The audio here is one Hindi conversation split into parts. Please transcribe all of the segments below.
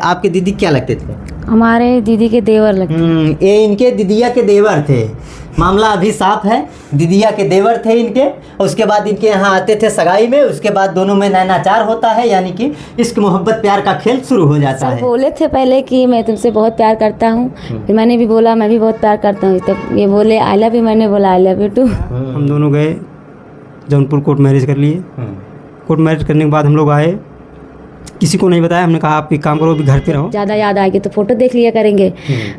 आपके दीदी क्या लगते थे? हमारे दीदी के देवर लगते। ये इनके दीदिया के देवर थे। मामला अभी साफ है, दीदिया के देवर थे इनके। उसके बाद इनके यहाँ आते थे सगाई में, उसके बाद दोनों में नैनाचार होता है, यानी कि इश्क मोहब्बत प्यार का खेल शुरू हो जाता है। बोले थे पहले कि मैं तुमसे बहुत प्यार करता हूँ, फिर मैंने भी बोला मैं भी बहुत प्यार करता हूँ, तब ये बोले आई लव यू, मैंने बोला आई लव यू टू। हम दोनों गए जौनपुर, कोर्ट मैरिज कर लिए। कोर्ट मैरिज करने के बाद हम लोग आए, किसी को नहीं बताया। हमने कहा आप एक काम करो, अभी घर पे रहो, ज़्यादा याद आएगी तो फ़ोटो देख लिया करेंगे।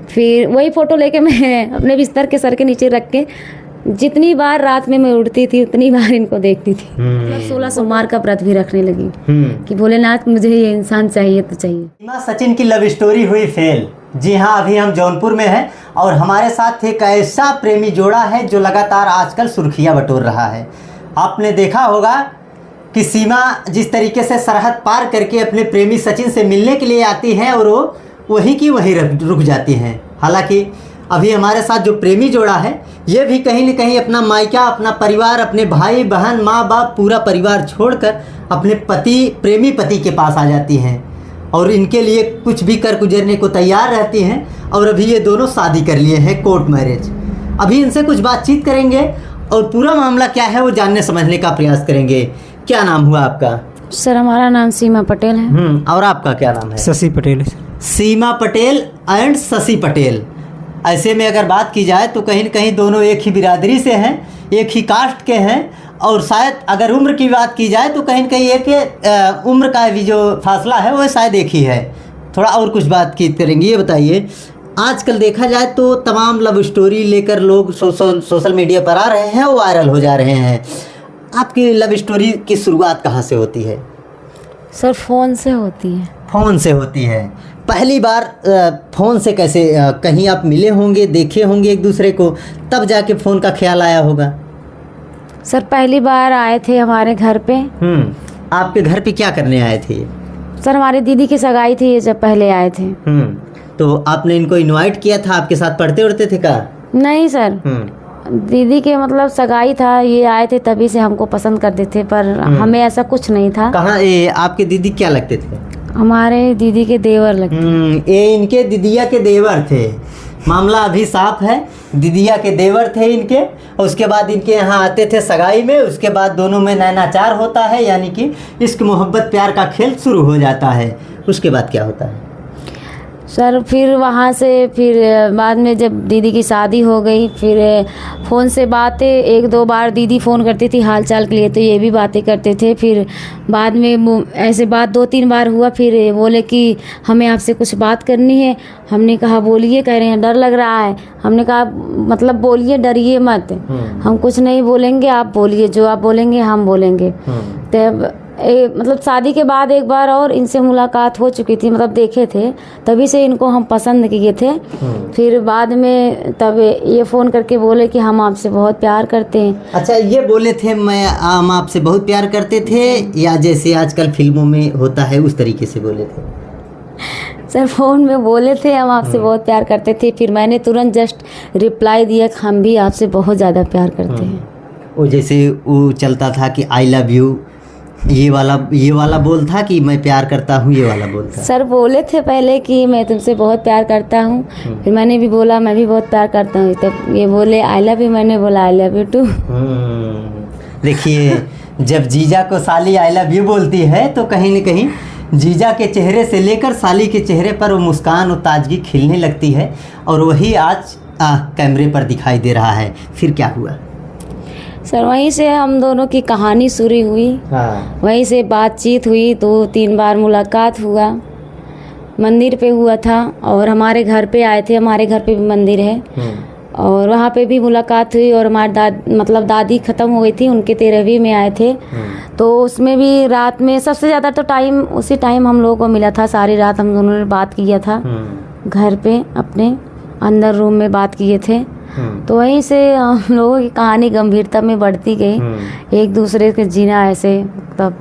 फिर वही फ़ोटो लेके मैं अपने बिस्तर के सर के नीचे रख के जितनी बार रात में मैं उठती थी उतनी बार इनको देखती थी। 16 सोमवार का व्रत भी रखने लगी कि भोलेनाथ मुझे ये इंसान चाहिए तो चाहिए। सीमा सचिन की लव स्टोरी हुई फेल। जी हाँ, अभी हम जौनपुर में हैं और हमारे साथ एक ऐसा प्रेमी जोड़ा है जो लगातार आजकल सुर्खियाँ बटोर रहा है। आपने देखा होगा कि सीमा जिस तरीके से सरहद पार करके अपने प्रेमी सचिन से मिलने के लिए आती हैं और वो वहीं की वहीं रुक जाती हैं। हालांकि अभी हमारे साथ जो प्रेमी जोड़ा है ये भी कहीं न कहीं अपना मायका, अपना परिवार, अपने भाई बहन, माँ बाप, पूरा परिवार छोड़कर अपने प्रेमी पति के पास आ जाती हैं और इनके लिए कुछ भी कर गुजरने को तैयार रहती हैं। और अभी ये दोनों शादी कर लिए हैं, कोर्ट मैरिज। अभी इनसे कुछ बातचीत करेंगे और पूरा मामला क्या है वो जानने समझने का प्रयास करेंगे। क्या नाम हुआ आपका? सर हमारा नाम सीमा पटेल है। और आपका क्या नाम है? शशि पटेल। सीमा पटेल एंड शशि पटेल। ऐसे में अगर बात की जाए तो कहीं न कहीं दोनों एक ही बिरादरी से हैं, एक ही कास्ट के हैं। और शायद अगर उम्र की बात की जाए तो कहीं न कहीं एक उम्र का भी जो फासला है वो शायद एक ही है। थोड़ा और कुछ बात की करेंगे। ये बताइए, आजकल देखा जाए तो तमाम लव स्टोरी लेकर लोग सोशल मीडिया पर आ रहे हैं, वो वायरल हो जा रहे हैं। आपकी लव स्टोरी की शुरुआत कहाँ से होती है? सर फ़ोन से होती है। फ़ोन से होती है। पहली बार फ़ोन से कैसे? कहीं आप मिले होंगे, देखे होंगे एक दूसरे को, तब जाके फ़ोन का ख्याल आया होगा। सर पहली बार आए थे हमारे घर पे। आपके घर पे क्या करने आए थे? सर हमारी दीदी की सगाई थी ये जब पहले आए थे। तो आपने इनको इनवाइट किया था? आपके साथ पढ़ते उड़ते थे का? नहीं सर, दीदी के मतलब सगाई था, ये आए थे तभी से हमको पसंद करते थे, पर हमें ऐसा कुछ नहीं था। कहाँ आपके दीदी क्या लगते थे? हमारे दीदी के देवर लगते। ये इनके दीदिया के देवर थे। मामला अभी साफ है, दीदिया के देवर थे इनके। उसके बाद इनके यहाँ आते थे सगाई में, उसके बाद दोनों में नैनाचार होता है, यानी कि इश्क मोहब्बत प्यार का खेल शुरू हो जाता है। उसके बाद क्या होता है? सर फिर वहाँ से फिर बाद में जब दीदी की शादी हो गई, फिर फ़ोन से बातें 1-2 बार दीदी फ़ोन करती थी हाल चाल के लिए, तो ये भी बातें करते थे। फिर बाद में ऐसे बात 2-3 बार हुआ, फिर बोले कि हमें आपसे कुछ बात करनी है। हमने कहा बोलिए। कह रहे हैं डर लग रहा है। हमने कहा मतलब बोलिए, डरिए मत, हम कुछ नहीं बोलेंगे, आप बोलिए, जो आप बोलेंगे हम बोलेंगे। तब मतलब शादी के बाद एक बार और इनसे मुलाकात हो चुकी थी, मतलब देखे थे, तभी से इनको हम पसंद किए थे। फिर बाद में तब ये फ़ोन करके बोले कि हम आपसे बहुत प्यार करते हैं। अच्छा, ये बोले थे हम आपसे बहुत प्यार करते थे, या जैसे आजकल फिल्मों में होता है उस तरीके से बोले थे? सर फ़ोन में बोले थे हम आपसे बहुत प्यार करते थे, फिर मैंने तुरंत जस्ट रिप्लाई दिया कि हम भी आपसे बहुत ज़्यादा प्यार करते हैं। वो जैसे वो चलता था कि आई लव यू, ये वाला बोल था कि मैं प्यार करता हूँ, ये वाला बोल था? सर बोले थे पहले कि मैं तुमसे बहुत प्यार करता हूँ, फिर मैंने भी बोला मैं भी बहुत प्यार करता हूँ, तब ये बोले आई लव यू, मैंने बोला आई लव यू टू। देखिए, जब जीजा को साली आई लव यू बोलती है तो कहीं न कहीं जीजा के चेहरे से लेकर साली के चेहरे पर वो मुस्कान और ताजगी खिलने लगती है, और वही आज कैमरे पर दिखाई दे रहा है। फिर क्या हुआ? सर वहीं से हम दोनों की कहानी शुरू हुई। वहीं से बातचीत हुई, 2-3 बार मुलाकात हुआ, मंदिर पे हुआ था, और हमारे घर पे आए थे। हमारे घर पे भी मंदिर है, और वहाँ पे भी मुलाकात हुई। और हमारी मतलब दादी ख़त्म हो गई थी, उनके 13वीं में आए थे, तो उसमें भी रात में सबसे ज़्यादा तो टाइम उसी टाइम हम लोगों को मिला था। सारी रात हम दोनों ने बात किया था, घर पे अपने अंदर रूम में बात किए थे। तो वहीं से हम लोगों की कहानी गंभीरता में बढ़ती गई। एक दूसरे के जीना ऐसे तब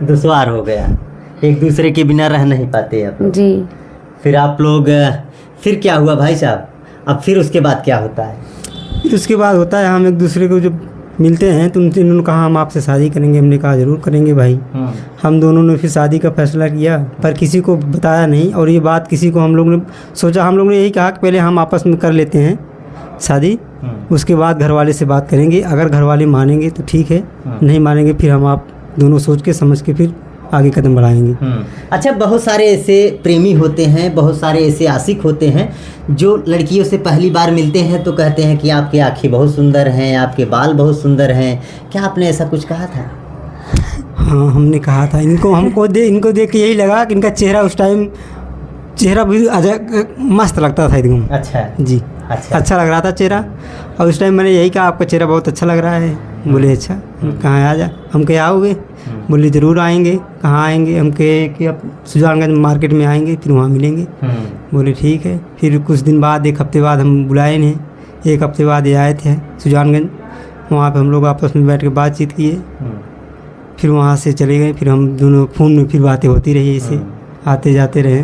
दुश्वार हो गया, एक दूसरे के बिना रह नहीं पाते आप जी। फिर आप लोग, फिर क्या हुआ भाई साहब? अब फिर उसके बाद क्या होता है? फिर उसके बाद होता है हम एक दूसरे को जब मिलते हैं तो उनसे इन्होंने कहा हम आपसे शादी करेंगे। हमने कहा ज़रूर करेंगे भाई। हम दोनों ने फिर शादी का फैसला किया, पर किसी को बताया नहीं। और ये बात किसी को हम लोग ने सोचा, हम लोग ने यही कहा कि पहले हम आपस में कर लेते हैं शादी, उसके बाद घर वाले से बात करेंगे। अगर घर वाले मानेंगे तो ठीक है, नहीं मानेंगे फिर हम आप दोनों सोच के समझ के फिर आगे कदम बढ़ाएंगे। अच्छा, बहुत सारे ऐसे प्रेमी होते हैं, बहुत सारे ऐसे आशिक होते हैं जो लड़कियों से पहली बार मिलते हैं तो कहते हैं कि आपकी आँखें बहुत सुंदर हैं, आपके बाल बहुत सुंदर हैं। क्या आपने ऐसा कुछ कहा था? हाँ, हमने कहा था। इनको देख के यही लगा कि इनका चेहरा उस टाइम चेहरा भी मस्त लगता था एकदम। अच्छा जी, अच्छा लग रहा था चेहरा। और उस टाइम मैंने यही कहा आपका चेहरा बहुत अच्छा लग रहा है। बोले अच्छा, कहाँ आ जा। हम कहे आओगे? बोले ज़रूर आएंगे। कहाँ आएंगे? हम कहे कि अब सुजानगंज मार्केट में आएंगे, फिर वहाँ मिलेंगे। बोले ठीक है। फिर कुछ दिन बाद, एक हफ्ते बाद हम बुलाए इन्हें। एक हफ्ते बाद ये आए थे सुजानगंज। वहाँ पे हम लोग आपस में बैठ के बातचीत किए। फिर वहाँ से चले गए। फिर हम दोनों फ़ोन में फिर बातें होती रही, ऐसे आते जाते रहे।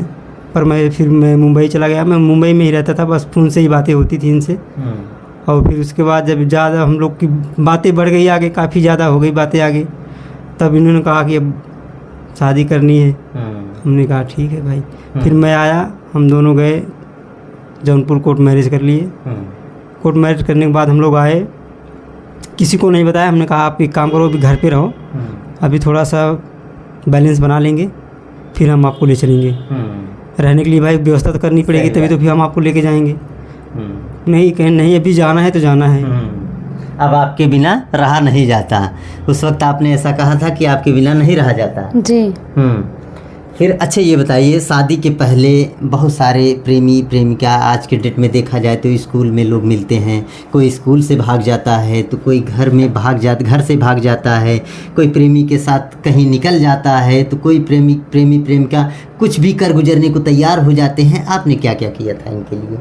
पर मैं मुंबई चला गया। मैं मुंबई में ही रहता था, बस फ़ोन से ही बातें होती थी इनसे। और फिर उसके बाद जब ज़्यादा हम लोग की बातें बढ़ गई आगे, काफ़ी ज़्यादा हो गई बातें आगे, तब इन्होंने कहा कि अब शादी करनी है। हमने कहा ठीक है भाई। फिर मैं आया, हम दोनों गए जौनपुर, कोर्ट मैरिज कर लिए। कोर्ट मैरिज करने के बाद हम लोग आए, किसी को नहीं बताया। हमने कहा आप एक काम करो, अभी घर पे रहो, अभी थोड़ा सा बैलेंस बना लेंगे, फिर हम आपको ले चलेंगे। रहने के लिए भाई व्यवस्था तो करनी पड़ेगी, तभी तो फिर हम आपको लेके जाएंगे। नहीं कहें नहीं, अभी जाना है तो जाना है। अब आपके बिना रहा नहीं जाता। उस वक्त आपने ऐसा कहा था कि आपके बिना नहीं रहा जाता। जी। फिर अच्छा ये बताइए, शादी के पहले बहुत सारे प्रेमी प्रेमिका आज के डेट में देखा जाए तो स्कूल में लोग मिलते हैं। कोई स्कूल से भाग जाता है तो कोई घर से भाग जाता है, कोई प्रेमी के साथ कहीं निकल जाता है, तो कोई प्रेमी प्रेमिका कुछ भी कर गुजरने को तैयार हो जाते हैं। आपने क्या क्या किया था इनके लिए?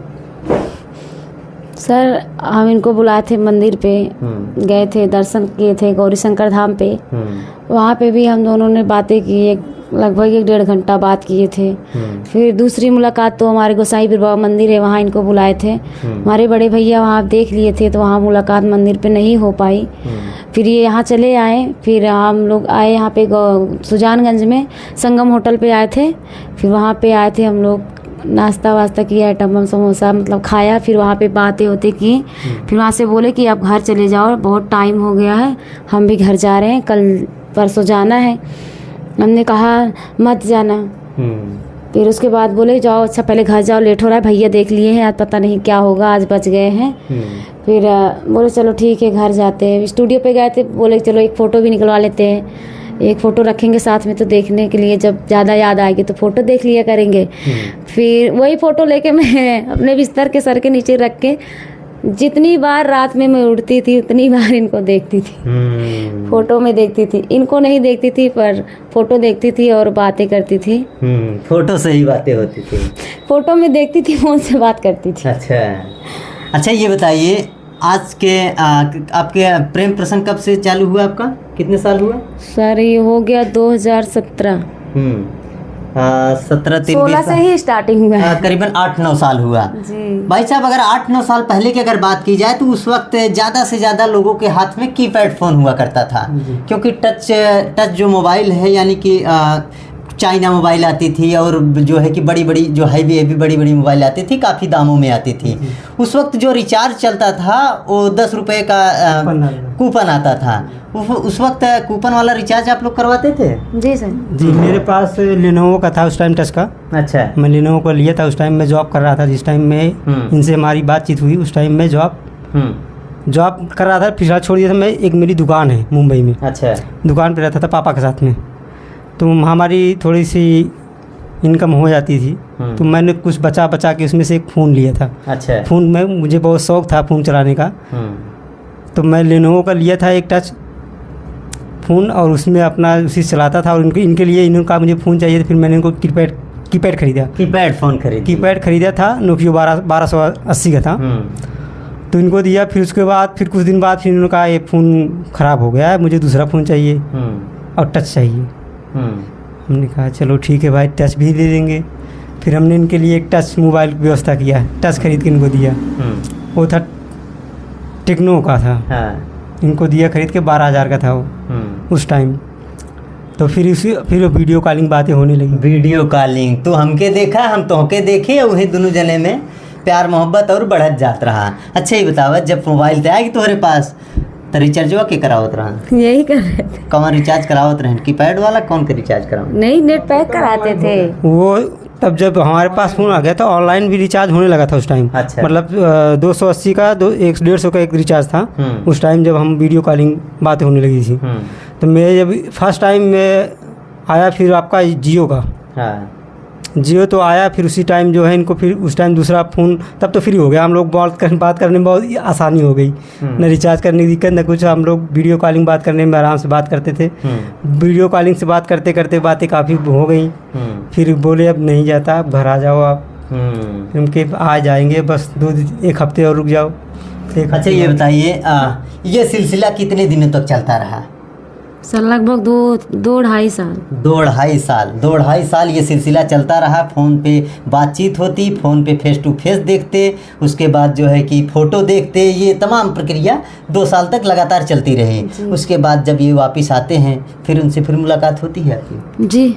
सर, हम इनको बुलाए थे मंदिर पे, गए थे, दर्शन किए थे गौरी शंकर धाम पे। वहाँ पे भी हम दोनों ने बातें की, लगभग 1-1.5 घंटा बात किए थे। फिर दूसरी मुलाकात तो हमारे गोसाई बीर बाबा मंदिर है, वहाँ इनको बुलाए थे। हमारे बड़े भैया वहाँ देख लिए थे, तो वहाँ मुलाकात मंदिर पे नहीं हो पाई। फिर ये यहाँ चले आए। फिर हम लोग आए यहाँ पे सुजानगंज में संगम होटल पे आए थे। फिर वहाँ पे आए थे हम लोग, नाश्ता वास्ता किया, आइटम समोसा मतलब खाया। फिर वहाँ पे बातें होती की। फिर वहाँ से बोले कि आप घर चले जाओ, बहुत टाइम हो गया है, हम भी घर जा रहे हैं, कल परसों जाना है। हमने कहा मत जाना। फिर उसके बाद बोले जाओ, अच्छा पहले घर जाओ, लेट हो रहा है, भैया देख लिए हैं, आज पता नहीं क्या होगा, आज बच गए हैं। फिर बोले चलो ठीक है घर जाते हैं। स्टूडियो पे गए थे, बोले चलो एक फ़ोटो भी निकलवा लेते हैं, एक फ़ोटो रखेंगे साथ में तो देखने के लिए, जब ज़्यादा याद आएगी तो फ़ोटो देख लिया करेंगे। फिर वही फ़ोटो लेके मैं अपने बिस्तर के सर के नीचे रख के जितनी बार रात में मैं उठती थी उतनी बार इनको देखती थी। फ़ोटो में देखती थी, इनको नहीं देखती थी, पर फ़ोटो देखती थी और बातें करती थी। फ़ोटो से ही बातें होती थी? फ़ोटो में देखती थी, फ़ोन से बात करती थी। अच्छा ये बताइए, आज के आपके प्रेम प्रसंग कब से चालू हुआ आपका? कितने साल हुआ? सर ये हो गया 2017। 16 से ही स्टार्टिंग हुआ है। करीबन 8-9 साल हुआ जी। भाई साहब, अगर 8-9 साल पहले की अगर बात की जाए तो उस वक्त ज़्यादा से ज़्यादा लोगों के हाथ में कीपैड फ़ोन हुआ करता था, क्योंकि टच जो मोबाइल है, यानी कि चाइना मोबाइल आती थी, और जो है कि बड़ी बड़ी जो हैवी बड़ी बड़ी मोबाइल आती थी, काफ़ी दामों में आती थी। उस वक्त जो रिचार्ज चलता था वो 10 रुपये का कूपन आता था। उस वक्त कूपन वाला रिचार्ज आप लोग करवाते थे? जी सर। जी, मेरे पास लेनोवो का था उस टाइम, टच का। अच्छा। मैं लेनोवो को लिया था, उस टाइम मैं जॉब कर रहा था। जिस टाइम में इनसे हमारी बातचीत हुई उस टाइम मैं जॉब कर रहा था। फिलहाल छोड़ दिया था। मैं एक मेरी दुकान है मुंबई में। अच्छा। दुकान पे रहता था पापा के साथ में, तो हमारी थोड़ी सी इनकम हो जाती थी, तो मैंने कुछ बचा के उसमें से एक फ़ोन लिया था। अच्छा। फ़ोन में मुझे बहुत शौक़ था फ़ोन चलाने का, तो मैं लेनोवो का लिया था एक टच फ़ोन, और उसमें अपना उसी चलाता था। और इनके लिए इन्होंने कहा मुझे फ़ोन चाहिए, तो फिर मैंने इनको कीपैड खरीदा। कीपैड खरीदा था, नोकियो 1280 का था, तो इनको दिया। फिर उसके बाद फिर कुछ दिन बाद फिर इन्होंने कहा ये फ़ोन ख़राब हो गया है, मुझे दूसरा फ़ोन चाहिए और टच चाहिए। हमने कहा चलो ठीक है भाई, टच भी दे देंगे। फिर हमने इनके लिए एक टच मोबाइल की व्यवस्था किया, टच खरीद के इनको दिया। वो था टेक्नो का था। इनको दिया खरीद के 12,000 का था वो उस टाइम। तो फिर वीडियो कॉलिंग बातें होने लगी। वीडियो कॉलिंग तो हमके देखा, हम तोहके देखे, वही दोनों जने में प्यार मोहब्बत और बढ़त जात रहा। अच्छा ये बतावत, जब मोबाइल ते आएगी तुम्हारे पास तो रिचार्जवा के करावत रहा? यही कर रहे थे। कौन रिचार्ज करावत रहे? कीपैड वाला कौन के रिचार्ज कराओ? नहीं, नेट पैक कराते थे वो। तब जब हमारे पास फ़ोन आ गया तो ऑनलाइन भी रिचार्ज होने लगा था उस टाइम। अच्छा। मतलब 280 का 150 का एक रिचार्ज था उस टाइम, जब हम वीडियो कॉलिंग बातें होने लगी थी। तो मैं जब फर्स्ट टाइम में आया फिर आपका जियो का, हाँ जियो तो आया, फिर उसी टाइम जो है इनको फिर उस टाइम दूसरा फ़ोन तब तो फ्री हो गया। हम लोग बात करने में बहुत आसानी हो गई, न रिचार्ज करने की दिक्कत न कुछ। हम लोग वीडियो कॉलिंग बात करने में आराम से बात करते थे। वीडियो कॉलिंग से बात करते करते बातें काफ़ी हो गई। फिर बोले अब नहीं जाता, अब घर आ जाओ आप। उनके आ जाएंगे, बस 1 हफ्ते और रुक जाओ। अच्छा ये बताइए, ये सिलसिला कितने दिनों तक चलता रहा? सर लगभग 2-2.5 साल। 2-2.5 साल ये सिलसिला चलता रहा। फ़ोन पे बातचीत होती, फ़ोन पे फेस टू फेस देखते, उसके बाद जो है कि फ़ोटो देखते, ये तमाम प्रक्रिया 2 साल तक लगातार चलती रही। उसके बाद जब ये वापस आते हैं फिर उनसे फिर मुलाकात होती है आपकी? जी।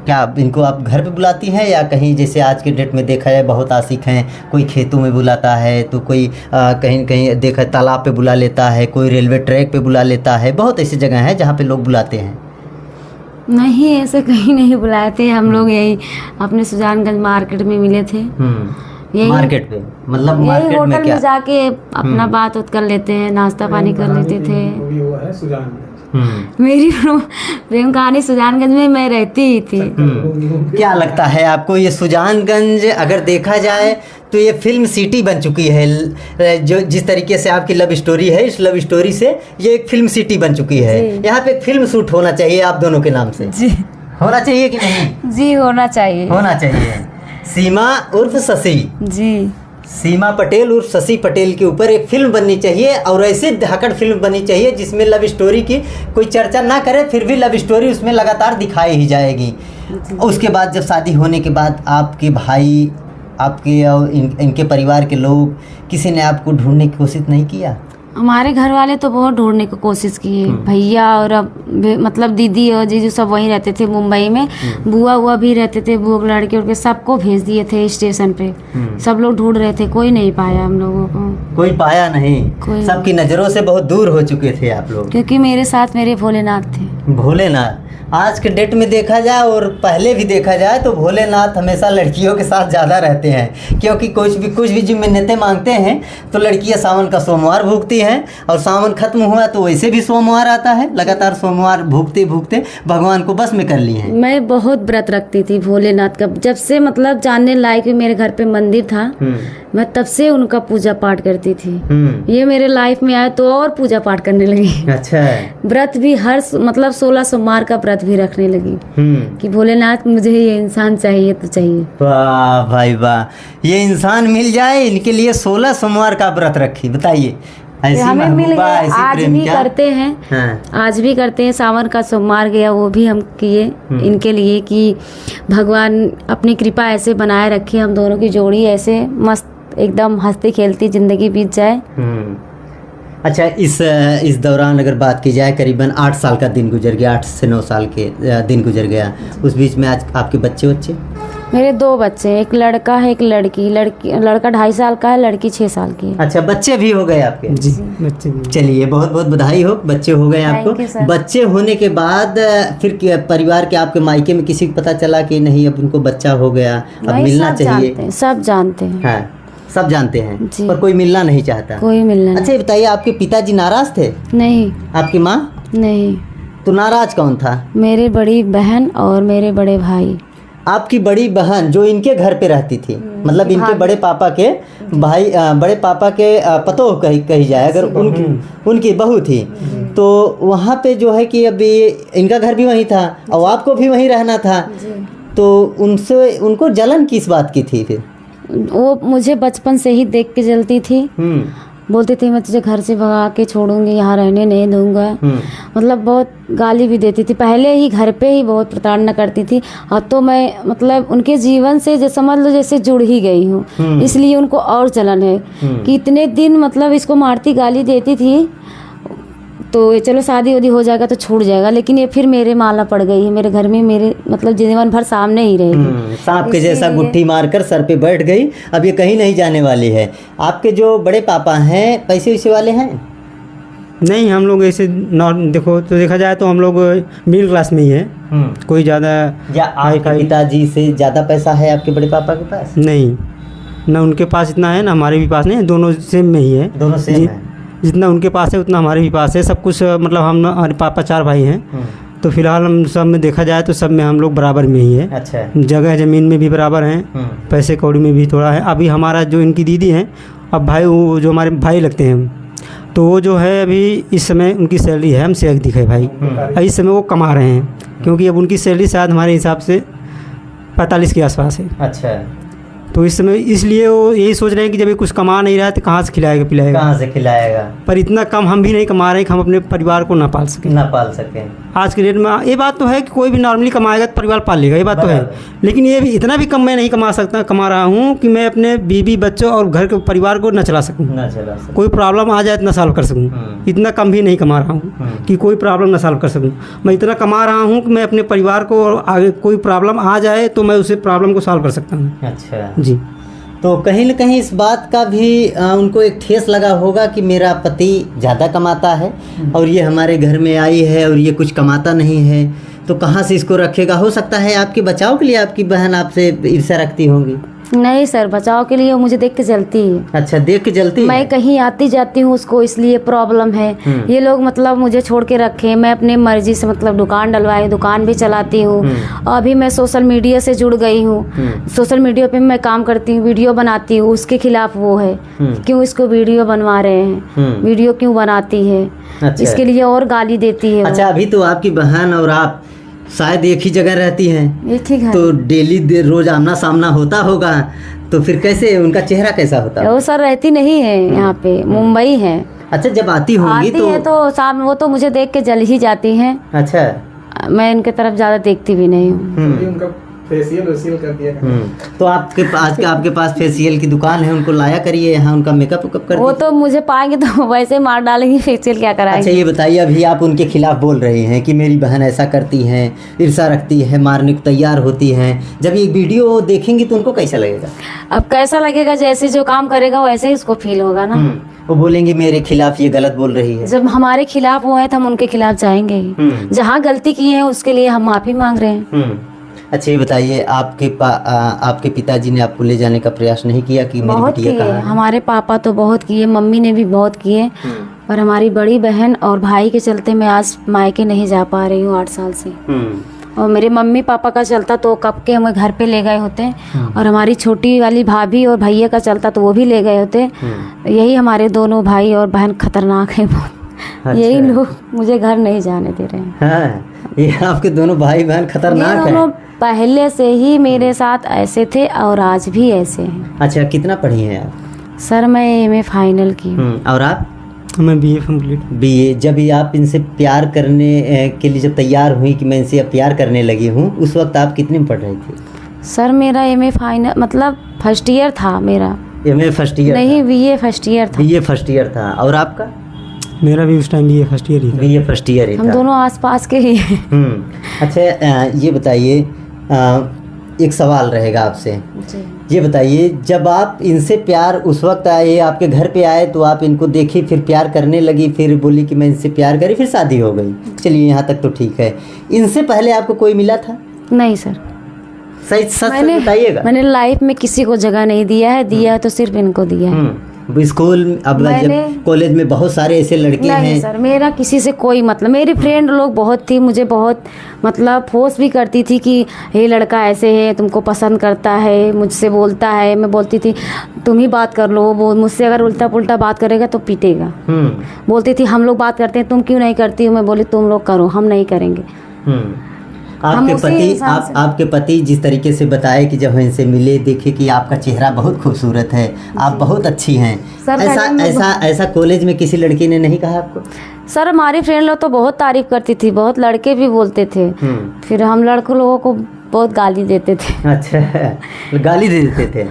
क्या इनको आप घर पे बुलाती हैं या कहीं, जैसे आज के डेट में देखा जाए बहुत आशिक हैं, कोई खेतों में बुलाता है तो कोई कहीं कहीं देखा तालाब पे बुला लेता है, कोई रेलवे ट्रैक पे बुला लेता है, बहुत ऐसी जगह है जहाँ पे लोग बुलाते हैं। नहीं, ऐसे कहीं नहीं बुलाए थे हम लोग, यही अपने सुजानगंज मार्केट में मिले थे। यही मार्केट पे, मतलब यही मार्केट होटल में क्या? में जाके अपना बात उत कर लेते हैं, नाश्ता पानी कर लेते थे। मेरी प्रेम कहानी सुजानगंज में मैं रहती ही थी। क्या लगता है आपको, ये सुजानगंज अगर देखा जाए तो ये फिल्म सिटी बन चुकी है? जो जिस तरीके से आपकी लव स्टोरी है, इस लव स्टोरी से ये एक फिल्म सिटी बन चुकी है। यहाँ पे एक फिल्म शूट होना चाहिए आप दोनों के नाम से। जी। होना चाहिए कि नहीं? जी होना चाहिए। होना चाहिए। सीमा उर्फ शशि, जी, सीमा पटेल उर्फ शशि पटेल के ऊपर एक फिल्म बननी चाहिए, और ऐसे धाकड़ फिल्म बननी चाहिए जिसमें लव स्टोरी की कोई चर्चा ना करे, फिर भी लव स्टोरी उसमें लगातार दिखाई ही जाएगी। उसके बाद जब शादी होने के बाद आपके भाई, आपके और इनके परिवार के लोग, किसी ने आपको ढूंढने की कोशिश नहीं किया? हमारे घर वाले तो बहुत ढूंढने की कोशिश किए। भैया और अब मतलब दीदी और जीजू सब वहीं रहते थे मुंबई में। बुआ भी रहते थे, बुआ के लड़के उड़के सबको भेज दिए थे स्टेशन पे। सब लोग ढूंढ रहे थे, कोई नहीं पाया हम लोगों को। कोई पाया नहीं? सबकी नज़रों से बहुत दूर हो चुके थे आप लोग। क्योंकि मेरे साथ मेरे भोलेनाथ थे। भोलेनाथ आज के डेट में देखा जाए और पहले भी देखा जाए तो भोलेनाथ हमेशा लड़कियों के साथ ज़्यादा रहते हैं, क्योंकि कुछ भी जो मिन्नतें मांगते हैं तो लड़कियां सावन का सोमवार भूखती हैं, और सावन खत्म हुआ तो वैसे भी सोमवार आता है, लगातार सोमवार भूखते भूखते भगवान को बस में कर लिए हैं। मैं बहुत व्रत रखती थी भोलेनाथ का, जब से मतलब जानने लायक भी मेरे घर पे मंदिर था, मैं तब से उनका पूजा पाठ करती थी। ये मेरे लाइफ में आए तो और पूजा पाठ करने लगी। अच्छा। व्रत भी हर मतलब 16 सोमवार का व्रत भी रखने लगी कि भोलेनाथ मुझे ये इंसान चाहिए तो चाहिए। वाह भाई वाह, ये इंसान मिल जाए, इनके लिए 16 सोमवार का व्रत रखी। बताइए, ऐसी हमें मिल गया। ऐसी आज भी करते हैं। हाँ। आज भी करते हैं। सावन का सोमवार गया वो भी हम किए इनके लिए कि भगवान अपनी कृपा ऐसे बनाए रखे, हम दोनों की जोड़ी ऐसे मस्त एकदम हंसती खेलती जिंदगी बीत जाए। अच्छा, इस दौरान अगर बात की जाए करीबन 8 साल का दिन गुजर गया, 8 से 9 साल के दिन गुजर गया। उस बीच में आज आपके बच्चे मेरे 2 बच्चे, एक लड़का है एक लड़की। लड़का 2.5 साल का है, लड़की 6 साल की है। अच्छा, बच्चे भी हो गए आपके? जी, बच्चे भी। चलिए, बहुत बहुत बधाई हो, बच्चे हो गए आपको। बच्चे होने के बाद फिर परिवार के आपके मायके में किसी को पता चला कि नहीं अब उनको बच्चा हो गया, अब मिलना चाहिए? सब जानते हैं। हाँ, सब जानते हैं, पर कोई मिलना नहीं चाहता। कोई मिलना नहीं। अच्छा ये बताइए, आपके पिताजी नाराज थे? नहीं। आपकी माँ? नहीं। तो नाराज कौन था? मेरी बड़ी बहन और मेरे बड़े भाई। आपकी बड़ी बहन जो इनके घर पे रहती थी, मतलब इनके बड़े पापा के भाई, बड़े पापा के पतोह कही जाए अगर, उनकी बहू थी, तो वहाँ पे जो है कि अभी इनका घर भी वहीं था और आपको भी वहीं रहना था, तो उनको जलन किस बात की थी फिर? वो मुझे बचपन से ही देख के जलती थी। बोलती थी मैं तुझे घर से भगा के छोड़ूंगी, यहाँ रहने नहीं दूंगा। मतलब बहुत गाली भी देती थी। पहले ही घर पे ही बहुत प्रताड़ना करती थी। अब तो मैं मतलब उनके जीवन से जो समझ लो जैसे जुड़ ही गई हूँ, इसलिए उनको और जलन है कि इतने दिन मतलब इसको मारती गाली देती थी, तो ये चलो शादी वादी हो जाएगा तो छूट जाएगा, लेकिन ये फिर मेरे माला पड़ गई है मेरे घर में, मेरे मतलब जीवन भर सामने ही रहेगी। सांप के जैसा गुट्ठी मारकर सर पे बैठ गई, अब ये कहीं नहीं जाने वाली है। आपके जो बड़े पापा हैं पैसे वैसे वाले हैं? नहीं, हम लोग ऐसे देखो तो देखा जाए तो हम लोग मिडिल क्लास में ही है, कोई ज़्यादा या आपके पिताजी से ज़्यादा पैसा है आपके बड़े पापा के पास? नहीं, ना उनके पास इतना है ना हमारे भी पास नहीं है, दोनों सेम में ही है। दोनों सेम है? जितना उनके पास है उतना हमारे भी पास है, सब कुछ मतलब हम हमारे पापा 4 भाई हैं, तो फिलहाल हम सब में देखा जाए तो सब में हम लोग बराबर में ही है। अच्छा। जगह ज़मीन में भी बराबर हैं, पैसे कौड़ी में भी थोड़ा है। अभी हमारा जो इनकी दीदी हैं, अब भाई वो जो हमारे भाई लगते हैं, तो वो जो है अभी इस समय उनकी सैलरी है हमसे अधिक है भाई, इस समय वो कमा रहे हैं, क्योंकि अब उनकी सैलरी शायद हमारे हिसाब से 45 के आसपास है। अच्छा। तो इस समय इसलिए वो यही सोच रहे हैं कि जब ये कुछ कमा नहीं रहा है तो कहाँ से खिलाएगा पिलाएगा, कहाँ से खिलाएगा। पर इतना कम हम भी नहीं कमा रहे हैं कि हम अपने परिवार को ना पाल सकें। आज के डेट में ये बात तो है कि कोई भी नॉर्मली कमाएगा तो परिवार पाल लेगा, ये बात तो है, लेकिन ये भी इतना भी कम मैं नहीं कमा रहा हूँ कि मैं अपने बीवी बच्चों और घर के परिवार को न चला सकूँ, कोई प्रॉब्लम आ जाए तो न सॉल्व कर सकूँ। इतना कम भी नहीं कमा रहा हूँ कि कोई प्रॉब्लम न सॉल्व कर सकूँ। मैं इतना कमा रहा हूँ कि मैं अपने परिवार को आगे कोई प्रॉब्लम आ जाए तो मैं उसे प्रॉब्लम को सॉल्व कर सकता हूँ। अच्छा जी। तो कहीं न कहीं इस बात का भी उनको एक ठेस लगा होगा कि मेरा पति ज़्यादा कमाता है और ये हमारे घर में आई है और ये कुछ कमाता नहीं है, तो कहाँ से इसको रखेगा। हो सकता है आपके बचाव के लिए आपकी बहन आपसे ईर्ष्या रखती होंगी। नहीं सर, बचाव के लिए वो मुझे देख के जलती है। अच्छा, देख के जलती है? मैं कहीं आती जाती हूँ उसको इसलिए प्रॉब्लम है। ये लोग मतलब मुझे छोड़ के रखे, मैं अपने मर्जी से मतलब दुकान डलवाई, दुकान भी चलाती हूँ। अभी मैं सोशल मीडिया से जुड़ गई हूँ, सोशल मीडिया पे मैं काम करती हूँ, वीडियो बनाती हूँ। उसके खिलाफ वो है क्यों इसको वीडियो बनवा रहे हैं, वीडियो क्यों बनाती है। अच्छा। इसके लिए और गाली देती है। अच्छा, अभी तो आपकी बहन और आप शायद एक ही जगह रहती हैं, एक ही घर, तो डेली रोज आमना सामना होता होगा, तो फिर कैसे उनका चेहरा कैसा होता है? वो सर रहती नहीं है यहाँ पे, मुंबई है। अच्छा, जब आती होंगी तो शाम वो तो मुझे देख के जल ही जाती हैं। अच्छा। मैं इनके तरफ ज़्यादा देखती भी नहीं हूँ। फेशियल कर दिया। तो आपके पास फेशियल की दुकान है, उनको लाया करिए यहाँ, उनका मेकअप कर। वो तो मुझे पाएंगे तो वैसे मार डालेंगे, फेशियल क्या कराएंगे। अच्छा, ये बताइए, अभी आप उनके खिलाफ बोल रही हैं कि मेरी बहन ऐसा करती हैं, ईर्ष्या रखती है, मारने को तैयार होती हैं, जब ये वीडियो देखेंगी तो उनको कैसा लगेगा? अब कैसा लगेगा, जैसे जो काम करेगा वैसे ही उसको फील होगा ना। वो बोलेंगे मेरे खिलाफ ये गलत बोल रही है। जब हमारे खिलाफ वो है तो हम उनके खिलाफ जाएंगे ही। जहाँ गलती की है उसके लिए हम माफी मांग रहे हैं। अच्छा, ये बताइए, आपके पिताजी ने आपको ले जाने का प्रयास नहीं किया कि मेरी बिटिया कहाँ है? हमारे पापा तो बहुत किए, मम्मी ने भी बहुत किए, पर हमारी बड़ी बहन और भाई के चलते मैं आज मायके नहीं जा पा रही हूँ 8 साल से। और मेरे मम्मी पापा का चलता तो कब के हमें घर पे ले गए होते, और हमारी छोटी वाली भाभी और भैया का चलता तो वो भी ले गए होते। यही हमारे दोनों भाई और बहन खतरनाक है बहुत। अच्छा। यही लोग मुझे घर नहीं जाने दे रहे हैं। हाँ, ये आपके दोनों भाई बहन खतरनाक है। पहले से ही मेरे साथ ऐसे थे और आज भी ऐसे हैं। अच्छा, कितना पढ़ी हैं आप? सर मैं एमए फाइनल की। और आप? मैं बीए कंप्लीट। बीए। जब ये आप इनसे प्यार करने के लिए जब तैयार हुई कि मैं इनसे प्यार करने लगी हूँ, उस वक्त आप कितने में पढ़ रही थी? सर मेरा एमए फाइनल मतलब फर्स्ट ईयर था मेरा। MA first year? नहीं, बीए फर्स्ट ईयर था। बीए फर्स्ट ईयर था। और आपका? मेरा भी उस टाइम बीए फर्स्ट ईयर ही था। बीए फर्स्ट ईयर ही था। हम दोनों आसपास के ही हैं। अच्छा, ये बताइए, एक सवाल रहेगा आपसे। ये बताइए, जब आप इनसे प्यार उस वक्त आए, आपके घर पे आए, तो आप इनको देखी, फिर प्यार करने लगी, फिर बोली कि मैं इनसे प्यार करी, फिर शादी हो गई। चलिए, यहाँ तक तो ठीक है। इनसे पहले आपको कोई मिला था? नहीं सर। सही सच बताइएगा। मैंने लाइफ में किसी को जगह नहीं दिया है, दिया है तो सिर्फ इनको दिया है। स्कूल अब जब कॉलेज में बहुत सारे ऐसे लड़के हैं। नहीं सर, मेरा किसी से कोई मतलब, मेरी फ्रेंड लोग बहुत थी, मुझे बहुत मतलब फोर्स भी करती थी कि ये लड़का ऐसे है, तुमको पसंद करता है, मुझसे बोलता है। मैं बोलती थी तुम ही बात कर लो, वो मुझसे अगर उल्टा पुल्टा बात करेगा तो पीटेगा। बोलती थी हम लोग बात करते हैं, तुम क्यों नहीं करती हो? मैं बोली तुम लोग करो, हम नहीं करेंगे। आपके पति जिस तरीके से बताए कि जब इनसे मिले, देखे कि आपका चेहरा बहुत खूबसूरत है, आप बहुत अच्छी हैं, ऐसा कॉलेज में किसी लड़की ने नहीं कहा आपको? सर हमारी फ्रेंड लोग तो बहुत तारीफ करती थी, बहुत लड़के भी बोलते थे। फिर हम लड़कों लोगों को बहुत गाली देते थे। अच्छा, गाली दे देते थे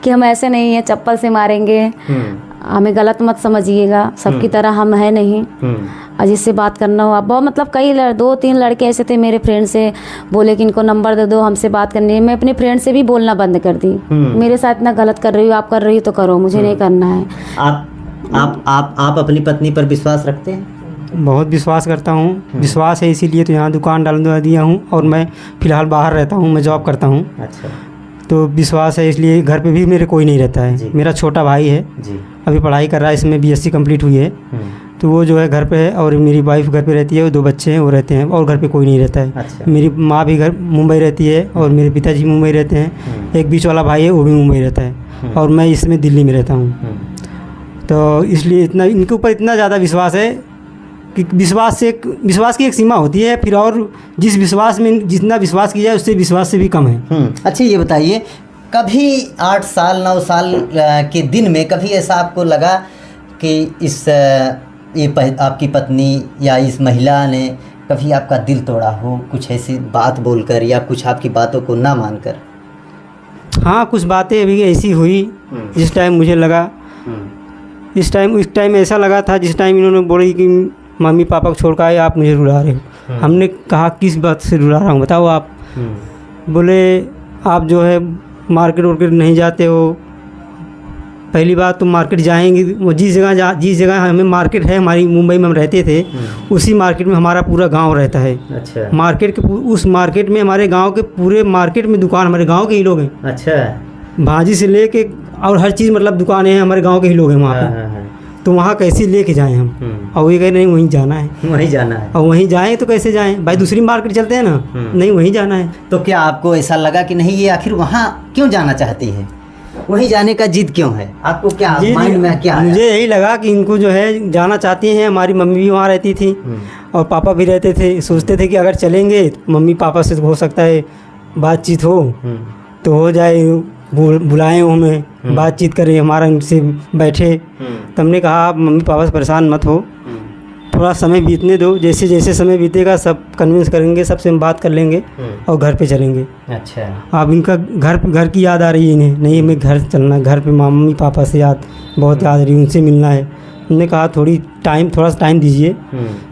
कि हम ऐसे नहीं है, चप्पल से मारेंगे। हमें गलत मत समझिएगा, सबकी तरह हम है नहीं। और जिससे बात करना हो आप बहुत मतलब कई 2-3 लड़के ऐसे थे मेरे फ्रेंड से बोले कि इनको नंबर दे दो, हमसे बात करनी है। मैं अपने फ्रेंड से भी बोलना बंद कर दी। मेरे साथ इतना गलत कर रही हो, आप कर रही हो तो करो, मुझे नहीं करना है। आप अपनी पत्नी पर विश्वास रखते हैं? बहुत विश्वास करता हूँ। विश्वास है इसीलिए तो यहाँ दुकान डाल दिया हूँ और मैं फ़िलहाल बाहर रहता हूँ, मैं जॉब करता हूँ। अच्छा। तो विश्वास है इसलिए घर पे भी मेरे कोई नहीं रहता है। मेरा छोटा भाई है जी। अभी पढ़ाई कर रहा है, इसमें BSc कंप्लीट हुई है। तो वो जो है घर पे है और मेरी वाइफ घर पे रहती है, वो 2 बच्चे हैं वो रहते हैं और घर पे कोई नहीं रहता है। अच्छा। मेरी माँ भी घर मुंबई रहती है और मेरे पिताजी मुंबई रहते हैं। एक बीच वाला भाई है वो भी मुंबई रहता है और मैं इसमें दिल्ली में रहता हूँ। तो इसलिए इतना इनके ऊपर इतना ज़्यादा विश्वास है कि विश्वास की एक सीमा होती है फिर, और जिस विश्वास में जितना विश्वास किया जाए उससे विश्वास से भी कम है। अच्छा ये बताइए, कभी 8 साल 9 साल के दिन में कभी ऐसा आपको लगा कि आपकी पत्नी या इस महिला ने कभी आपका दिल तोड़ा हो, कुछ ऐसी बात बोलकर या कुछ आपकी बातों को ना मानकर? हाँ, कुछ बातें अभी ऐसी हुई जिस टाइम मुझे लगा, इस टाइम ऐसा लगा था जिस टाइम इन्होंने बोली कि मम्मी पापा को छोड़ कर आए, आप मुझे रुला रहे हो। हमने कहा किस बात से रुला रहा हूँ बताओ आप? बोले आप जो है मार्केट वार्केट नहीं जाते हो। पहली बात तो मार्केट जाएंगे, वो जिस जगह हमें मार्केट है, हमारी मुंबई में हम रहते थे उसी मार्केट में हमारा पूरा गांव रहता है। अच्छा। उस मार्केट में हमारे गांव के पूरे मार्केट में दुकान हमारे गांव के ही लोग हैं। अच्छा। भाजी से लेके और हर चीज़ मतलब दुकानें हैं, हमारे गांव के ही लोग हैं वहाँ पे। तो वहाँ कैसे लेके जाएं हम? और ये कह नहीं वहीं जाना है, वहीं जाना है। और वहीं जाएं तो कैसे जाएं भाई, दूसरी मार्केट चलते हैं ना? नहीं, वहीं जाना है। तो क्या आपको ऐसा लगा कि नहीं ये आखिर वहाँ क्यों जाना चाहती है, वहीं जाने का जिद क्यों है आपको? क्या माइंड में क्या आया? मुझे यही लगा कि इनको जो है जाना चाहती हैं। हमारी मम्मी भी वहाँ रहती थी और पापा भी रहते थे। सोचते थे कि अगर चलेंगे तो मम्मी पापा से हो सकता है बातचीत हो तो हो जाए, बुलाएं हमें, बातचीत करें, हमारा उनसे बैठे। तो हमने कहा आप मम्मी पापा से परेशान मत हो, थोड़ा समय बीतने दो, जैसे जैसे समय बीतेगा सब कन्विंस करेंगे, सबसे हम बात कर लेंगे और घर पे चलेंगे। अच्छा। अब इनका घर की याद आ रही है इन्हें, नहीं हमें घर चलना, घर पे मम्मी पापा से बहुत याद आ रही है, उनसे मिलना है। हमने कहा थोड़ा सा टाइम दीजिए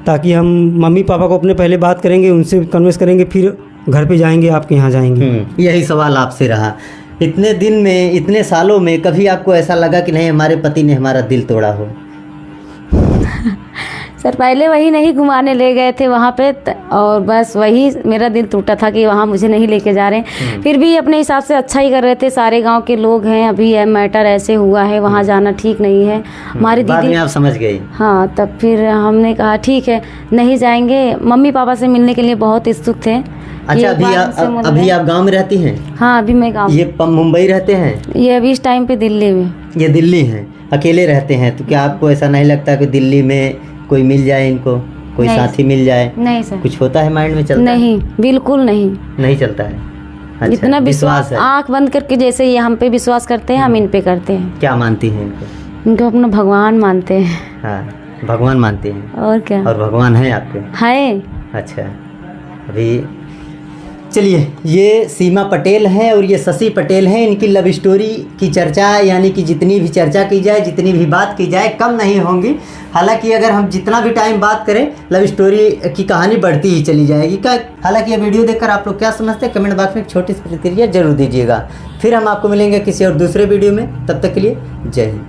ताकि हम मम्मी पापा को अपने पहले बात करेंगे, उनसे कन्विंस करेंगे, फिर घर पे जाएंगे, आपके यहाँ जाएंगे। यही सवाल आपसे रहा, इतने दिन में, इतने सालों में कभी आपको ऐसा लगा कि नहीं हमारे पति ने हमारा दिल तोड़ा हो? सर पहले वही नहीं घुमाने ले गए थे वहाँ पे और बस वही मेरा दिल टूटा था कि वहाँ मुझे नहीं लेके जा रहे। फिर भी अपने हिसाब से अच्छा ही कर रहे थे, सारे गांव के लोग हैं, अभी मैटर ऐसे हुआ है, वहाँ जाना ठीक नहीं है। हमारी बाद दीदी में आप समझ गई? हाँ, तब फिर हमने कहा ठीक है नहीं जाएंगे। मम्मी पापा से मिलने के लिए बहुत इच्छुक थे। अच्छा, अभी आप गांव में रहती हैं? हाँ, अभी मैं गांव। ये मुंबई रहते हैं? ये अभी इस टाइम पे दिल्ली में। ये दिल्ली हैं, अकेले रहते हैं। तो क्या आपको ऐसा नहीं लगता कि दिल्ली में कोई मिल जाए इनको, कोई साथी मिल जाए? नहीं सर। कुछ होता है माइंड में चलता? नहीं, बिल्कुल नहीं चलता है। अच्छा, इतना विश्वास है, आँख बंद करके जैसे ये हम पे विश्वास करते हैं हम इन पे करते हैं। क्या मानती हैं इनको? इनको अपना भगवान मानते हैं। हाँ, भगवान मानते हैं। और क्या? और भगवान है आपके? है। अच्छा। अभी चलिए, ये सीमा पटेल हैं और ये शशि पटेल हैं। इनकी लव स्टोरी की चर्चा, यानी कि जितनी भी चर्चा की जाए, जितनी भी बात की जाए, कम नहीं होंगी। हालांकि अगर हम जितना भी टाइम बात करें, लव स्टोरी की कहानी बढ़ती ही चली जाएगी। हालांकि ये वीडियो देखकर आप लोग क्या समझते हैं, कमेंट बॉक्स में एक छोटी सी प्रतिक्रिया जरूर दीजिएगा। फिर हम आपको मिलेंगे किसी और दूसरे वीडियो में, तब तक के लिए जय हिंद।